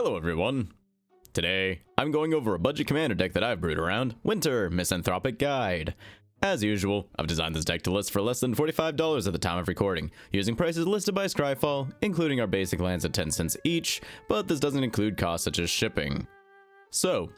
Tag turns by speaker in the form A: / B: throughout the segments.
A: Hello everyone! Today, I'm going over a budget commander deck that I've brewed around Winter Misanthropic Guide. As usual, I've designed this deck to list for less than $45 at the time of recording, using prices listed by Scryfall, including our basic lands at 10 cents each, but this doesn't include costs such as shipping. So,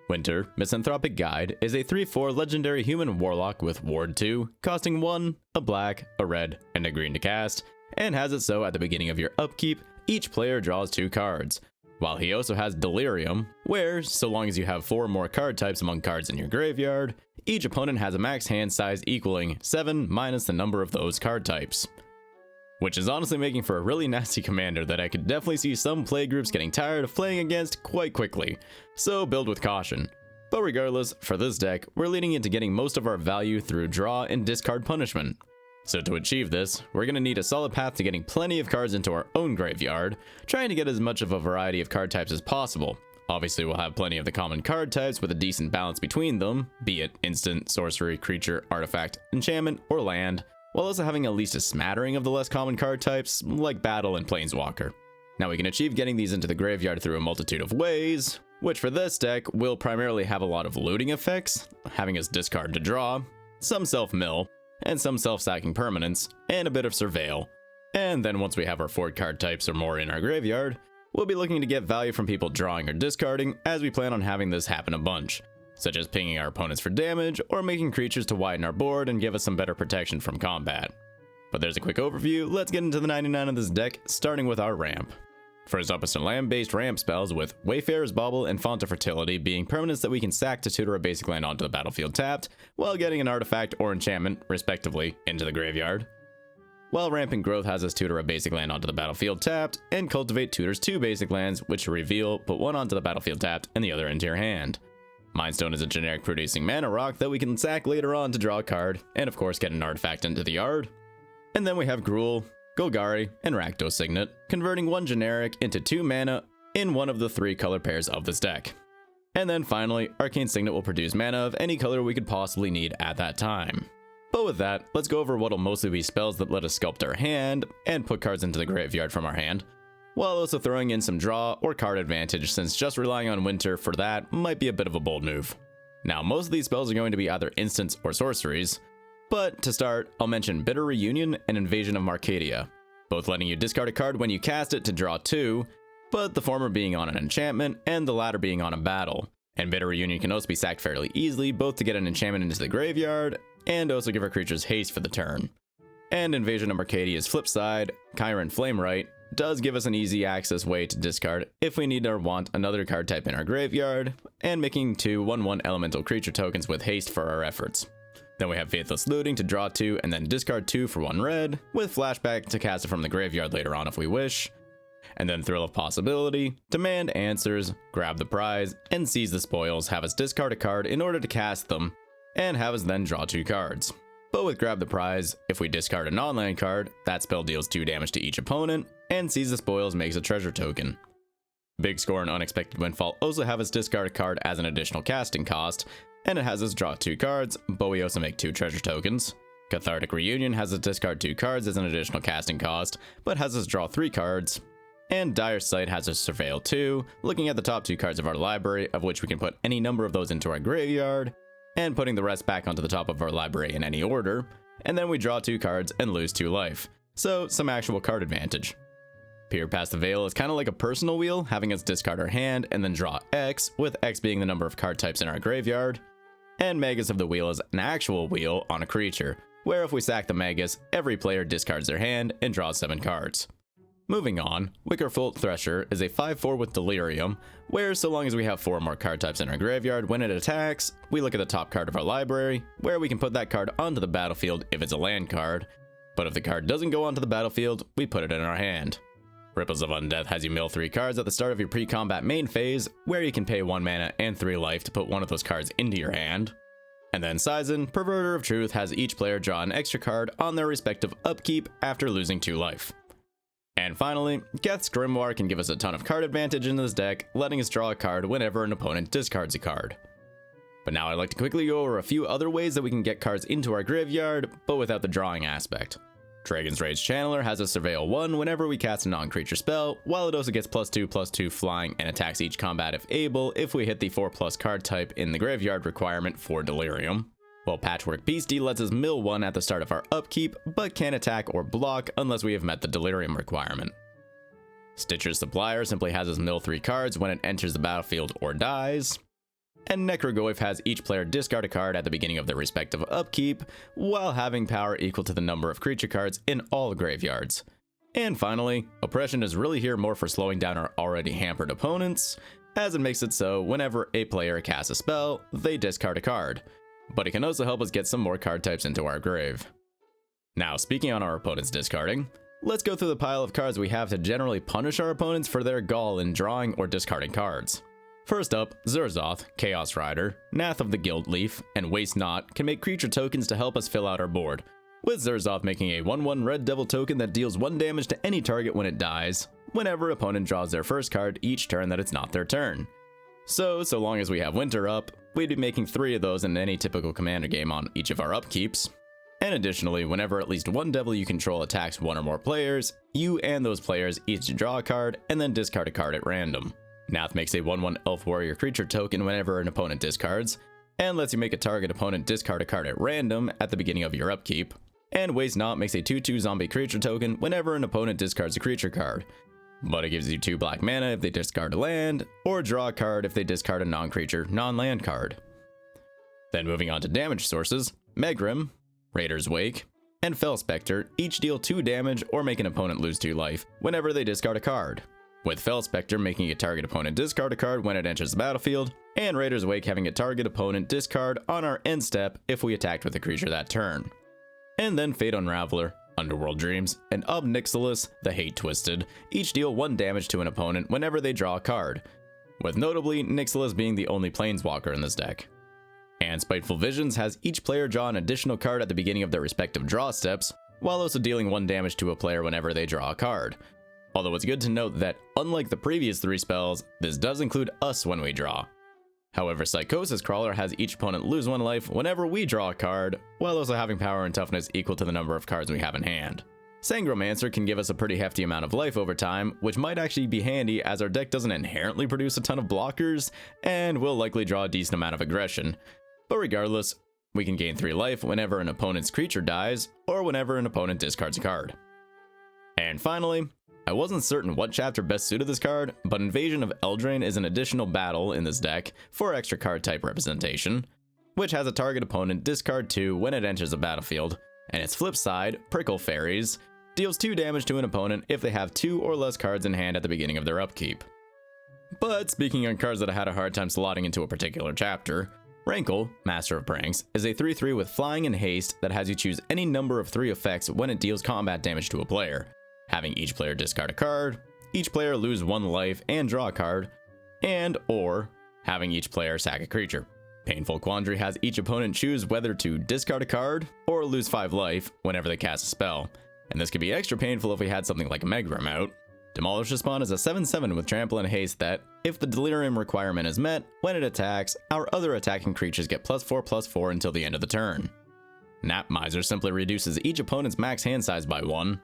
A: Winter Misanthropic Guide is a 3/4 legendary human warlock with Ward 2, costing 1, a black, a red, and a green to cast, and has it so at the beginning of your upkeep, each player draws 2 cards. While he also has Delirium, where, so long as you have 4 or more card types among cards in your graveyard, each opponent has a max hand size equaling 7 minus the number of those card types. Which is honestly making for a really nasty commander that I could definitely see some play groups getting tired of playing against quite quickly, so build with caution. But regardless, for this deck, we're leaning into getting most of our value through draw and discard punishment. So to achieve this, we're going to need a solid path to getting plenty of cards into our own graveyard, trying to get as much of a variety of card types as possible. Obviously we'll have plenty of the common card types with a decent balance between them, be it instant, sorcery, creature, artifact, enchantment, or land, while also having at least a smattering of the less common card types, like battle and planeswalker. Now we can achieve getting these into the graveyard through a multitude of ways, which for this deck will primarily have a lot of looting effects, having us discard to draw, some self-mill, and some self-sacking permanents, and a bit of surveil. And then once we have our 4 card types or more in our graveyard, we'll be looking to get value from people drawing or discarding, as we plan on having this happen a bunch, such as pinging our opponents for damage, or making creatures to widen our board and give us some better protection from combat. But there's a quick overview, let's get into the 99 of this deck, starting with our ramp. First up is some land-based ramp spells with Wayfarer's Bauble and Font of Fertility being permanents that we can sack to tutor a basic land onto the battlefield tapped, while getting an artifact or enchantment, respectively, into the graveyard. While Rampant Growth has us tutor a basic land onto the battlefield tapped, and Cultivate tutors 2 basic lands, which reveal, put one onto the battlefield tapped and the other into your hand. Mindstone is a generic producing mana rock that we can sack later on to draw a card, and of course get an artifact into the yard. And then we have Gruul, Golgari, and Rakdos Signet, converting 1 generic into 2 mana in one of the 3 color pairs of this deck. And then finally, Arcane Signet will produce mana of any color we could possibly need at that time. But with that, let's go over what'll mostly be spells that let us sculpt our hand and put cards into the graveyard from our hand, while also throwing in some draw or card advantage, since just relying on Winter for that might be a bit of a bold move. Now, most of these spells are going to be either instants or sorceries, but to start, I'll mention Bitter Reunion and Invasion of Marcadia, both letting you discard a card when you cast it to draw 2, but the former being on an enchantment and the latter being on a battle. And Bitter Reunion can also be sacked fairly easily, both to get an enchantment into the graveyard and also give our creatures haste for the turn. And Invasion of Marcadia's flip side, Chiron Flamewright, does give us an easy access way to discard if we need or want another card type in our graveyard, and making 2 1/1 elemental creature tokens with haste for our efforts. Then we have Faithless Looting to draw 2 and then discard 2 for 1 red, with flashback to cast it from the graveyard later on if we wish. And then Thrill of Possibility, Demand Answers, Grab the Prize, and Seize the Spoils have us discard a card in order to cast them, and have us then draw 2 cards. But with Grab the Prize, if we discard a non-land card, that spell deals 2 damage to each opponent, and Seize the Spoils makes a treasure token. Big Score and Unexpected Windfall also have us discard a card as an additional casting cost, and it has us draw 2 cards, but we also make 2 treasure tokens. Cathartic Reunion has us discard 2 cards as an additional casting cost, but has us draw 3 cards. And Dire Sight has us surveil 2, looking at the top 2 cards of our library, of which we can put any number of those into our graveyard, and putting the rest back onto the top of our library in any order, and then we draw 2 cards and lose 2 life, so some actual card advantage. Peer Past the Veil is kind of like a personal wheel, having us discard our hand and then draw X, with X being the number of card types in our graveyard. And Magus of the Wheel is an actual wheel on a creature, where if we sack the Magus, every player discards their hand and draws 7 cards. Moving on, Wickerfoot Thresher is a 5/4 with Delirium, where so long as we have 4 more card types in our graveyard when it attacks, we look at the top card of our library, where we can put that card onto the battlefield if it's a land card, but if the card doesn't go onto the battlefield, we put it in our hand. Ripples of Undeath has you mill 3 cards at the start of your pre-combat main phase, where you can pay 1 mana and 3 life to put one of those cards into your hand. And then Sizen, Perverter of Truth, has each player draw an extra card on their respective upkeep after losing 2 life. And finally, Geth's Grimoire can give us a ton of card advantage in this deck, letting us draw a card whenever an opponent discards a card. But now I'd like to quickly go over a few other ways that we can get cards into our graveyard, but without the drawing aspect. Dragon's Rage Channeler has a Surveil 1 whenever we cast a non-creature spell, while it also gets +2/+2 flying and attacks each combat if able if we hit the 4+ card type in the graveyard requirement for Delirium. While Patchwork Beastie lets us mill 1 at the start of our upkeep, but can't attack or block unless we have met the Delirium requirement. Stitcher's Supplier simply has us mill 3 cards when it enters the battlefield or dies. And Necrogoyf has each player discard a card at the beginning of their respective upkeep, while having power equal to the number of creature cards in all graveyards. And finally, Oppression is really here more for slowing down our already hampered opponents, as it makes it so whenever a player casts a spell, they discard a card. But it can also help us get some more card types into our grave. Now, speaking on our opponents discarding, let's go through the pile of cards we have to generally punish our opponents for their gall in drawing or discarding cards. First up, Zurzoth, Chaos Rider, Nath of the Guild Leaf, and Waste Not can make creature tokens to help us fill out our board, with Zurzoth making a 1/1 red devil token that deals 1 damage to any target when it dies, whenever opponent draws their first card each turn that it's not their turn. So long as we have Winter up, we'd be making 3 of those in any typical Commander game on each of our upkeeps. And additionally, whenever at least one devil you control attacks 1 or more players, you and those players each draw a card and then discard a card at random. Nath makes a 1/1 Elf Warrior creature token whenever an opponent discards, and lets you make a target opponent discard a card at random at the beginning of your upkeep. And Waste Not makes a 2/2 zombie creature token whenever an opponent discards a creature card, but it gives you 2 black mana if they discard a land, or draw a card if they discard a non-creature, non-land card. Then moving on to damage sources, Megrim, Raider's Wake, and Fell Spectre each deal 2 damage or make an opponent lose 2 life whenever they discard a card, with Fell Spectre making a target opponent discard a card when it enters the battlefield, and Raider's Wake having a target opponent discard on our end step if we attacked with a creature that turn. And then Fate Unraveler, Underworld Dreams, and Ob Nixilis, the Hate Twisted, each deal 1 damage to an opponent whenever they draw a card, with notably Nixilis being the only planeswalker in this deck. And Spiteful Visions has each player draw an additional card at the beginning of their respective draw steps, while also dealing 1 damage to a player whenever they draw a card. Although it's good to note that, unlike the previous 3 spells, this does include us when we draw. However, Psychosis Crawler has each opponent lose 1 life whenever we draw a card, while also having power and toughness equal to the number of cards we have in hand. Sangromancer can give us a pretty hefty amount of life over time, which might actually be handy as our deck doesn't inherently produce a ton of blockers, and will likely draw a decent amount of aggression. But regardless, we can gain 3 life whenever an opponent's creature dies, or whenever an opponent discards a card. And finally, I wasn't certain what chapter best suited this card, but Invasion of Eldraine is an additional battle in this deck for extra card type representation, which has a target opponent discard 2 when it enters the battlefield, and its flip side, Prickle Fairies, deals 2 damage to an opponent if they have 2 or less cards in hand at the beginning of their upkeep. But speaking on cards that I had a hard time slotting into a particular chapter, Rankle, Master of Pranks, is a 3/3 with flying and haste that has you choose any number of 3 effects when it deals combat damage to a player, having each player discard a card, each player lose 1 life and draw a card, and or having each player sack a creature. Painful Quandary has each opponent choose whether to discard a card or lose 5 life whenever they cast a spell, and this could be extra painful if we had something like Megrim out. Demolish the Spawn is a 7/7 with trample and haste that, if the Delirium requirement is met, when it attacks, our other attacking creatures get +4/+4 until the end of the turn. Nap Miser simply reduces each opponent's max hand size by 1.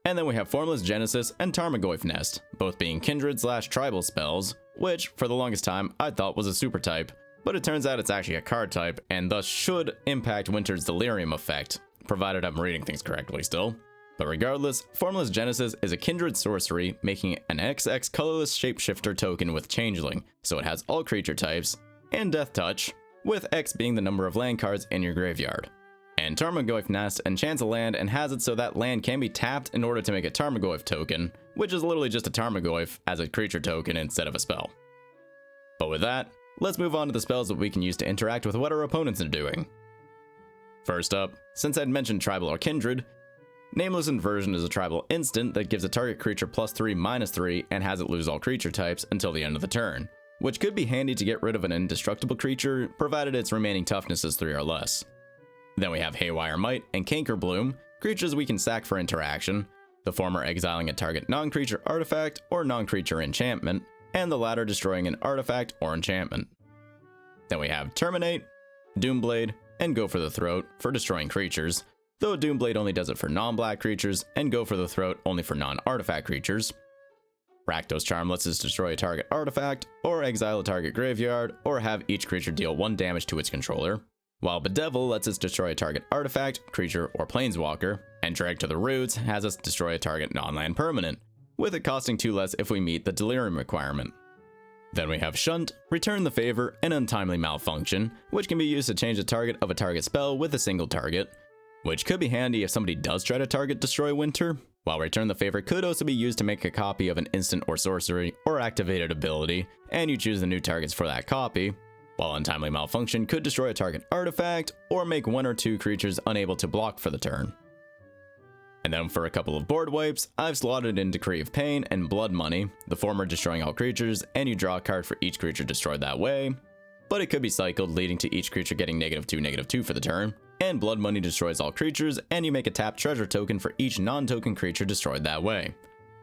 A: And then we have Formless Genesis and Tarmogoyf Nest, both being kindred/tribal spells, which, for the longest time, I thought was a super type, but it turns out it's actually a card type, and thus should impact Winter's Delirium effect, provided I'm reading things correctly still. But regardless, Formless Genesis is a kindred sorcery, making an XX colorless shapeshifter token with Changeling, so it has all creature types, and Death Touch, with X being the number of land cards in your graveyard. And Tarmogoyf Nest enchants a land and has it so that land can be tapped in order to make a Tarmogoyf token, which is literally just a Tarmogoyf as a creature token instead of a spell. But with that, let's move on to the spells that we can use to interact with what our opponents are doing. First up, since I'd mentioned Tribal or Kindred, Nameless Inversion is a tribal instant that gives a target creature +3/-3 and has it lose all creature types until the end of the turn, which could be handy to get rid of an indestructible creature, provided its remaining toughness is 3 or less. Then we have Haywire Might and Canker Bloom, creatures we can sack for interaction, the former exiling a target non-creature artifact or non-creature enchantment, and the latter destroying an artifact or enchantment. Then we have Terminate, Doomblade, and Go for the Throat for destroying creatures, though Doomblade only does it for non-black creatures, and Go for the Throat only for non-artifact creatures. Rakdos Charm lets us destroy a target artifact, or exile a target graveyard, or have each creature deal 1 damage to its controller. While Bedevil lets us destroy a target artifact, creature, or planeswalker, and Drag to the Roots has us destroy a target non-land permanent, with it costing 2 less if we meet the Delirium requirement. Then we have Shunt, Return the Favor, and Untimely Malfunction, which can be used to change the target of a target spell with a single target, which could be handy if somebody does try to target Destroy Winter, while Return the Favor could also be used to make a copy of an instant or sorcery or activated ability, and you choose the new targets for that copy, while Untimely Malfunction could destroy a target artifact or make 1 or 2 creatures unable to block for the turn. And then for a couple of board wipes, I've slotted in Decree of Pain and Blood Money, the former destroying all creatures, and you draw a card for each creature destroyed that way, but it could be cycled, leading to each creature getting -2/-2 for the turn, and Blood Money destroys all creatures, and you make a tap treasure token for each non-token creature destroyed that way.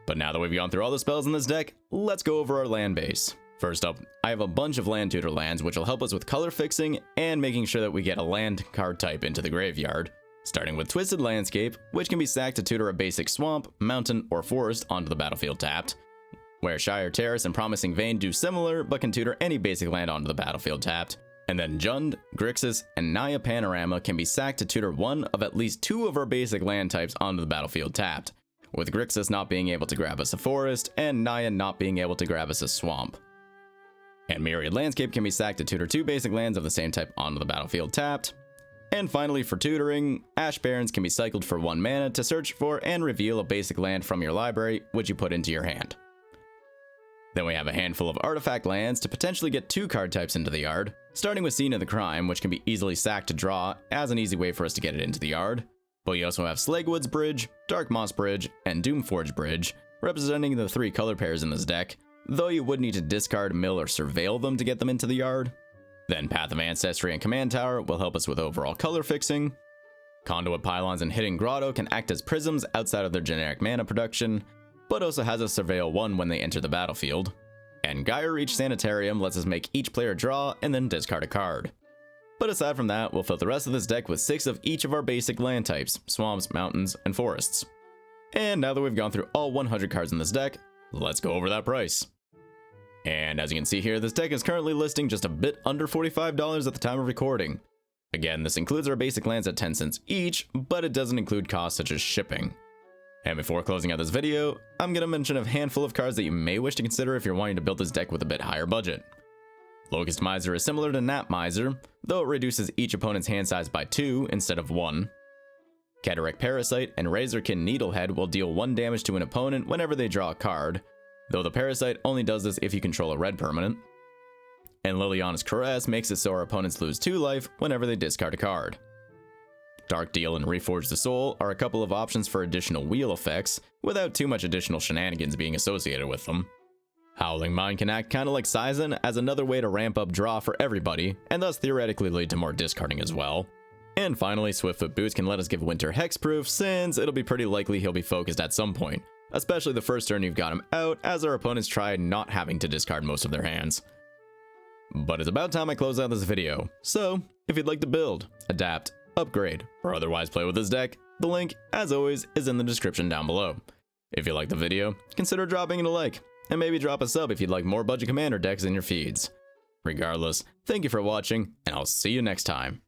A: But now that we've gone through all the spells in this deck, let's go over our land base. First up, I have a bunch of land tutor lands which will help us with color fixing and making sure that we get a land card type into the graveyard. Starting with Twisted Landscape, which can be sacked to tutor a basic swamp, mountain, or forest onto the battlefield tapped, where Shire Terrace and Promising Vein do similar but can tutor any basic land onto the battlefield tapped. And then Jund, Grixis, and Naya Panorama can be sacked to tutor 1 of at least 2 of our basic land types onto the battlefield tapped, with Grixis not being able to grab us a forest and Naya not being able to grab us a swamp. And Myriad Landscape can be sacked to tutor 2 basic lands of the same type onto the battlefield tapped. And finally, for tutoring, Ash Barrens can be cycled for 1 mana to search for and reveal a basic land from your library, which you put into your hand. Then we have a handful of artifact lands to potentially get 2 card types into the yard, starting with Scene of the Crime, which can be easily sacked to draw as an easy way for us to get it into the yard. But we also have Slagwood's Bridge, Dark Moss Bridge, and Doomforge Bridge, representing the 3 color pairs in this deck, though you would need to discard, mill, or surveil them to get them into the yard. Then Path of Ancestry and Command Tower will help us with overall color fixing. Conduit Pylons and Hidden Grotto can act as prisms outside of their generic mana production, but also has us surveil 1 when they enter the battlefield. And Gaia Reach Sanitarium lets us make each player draw and then discard a card. But aside from that, we'll fill the rest of this deck with 6 of each of our basic land types, swamps, mountains, and forests. And now that we've gone through all 100 cards in this deck, let's go over that price. And as you can see here, this deck is currently listing just a bit under $45 at the time of recording. Again, this includes our basic lands at 10 cents each, but it doesn't include costs such as shipping. And before closing out this video, I'm going to mention a handful of cards that you may wish to consider if you're wanting to build this deck with a bit higher budget. Locust Miser is similar to Gnat Miser, though it reduces each opponent's hand size by 2 instead of 1. Cataract Parasite and Razorkin Needlehead will deal 1 damage to an opponent whenever they draw a card, though the Parasite only does this if you control a red permanent. And Liliana's Caress makes it so our opponents lose 2 life whenever they discard a card. Dark Deal and Reforge the Soul are a couple of options for additional wheel effects, without too much additional shenanigans being associated with them. Howling Mind can act kinda like Sizen as another way to ramp up draw for everybody, and thus theoretically lead to more discarding as well. And finally, Swiftfoot Boots can let us give Winter hexproof, since it'll be pretty likely he'll be focused at some point, especially the first turn you've got him out, as our opponents try not having to discard most of their hands. But it's about time I close out this video, so if you'd like to build, adapt, upgrade, or otherwise play with this deck, the link, as always, is in the description down below. If you liked the video, consider dropping it a like, and maybe drop a sub if you'd like more budget commander decks in your feeds. Regardless, thank you for watching, and I'll see you next time.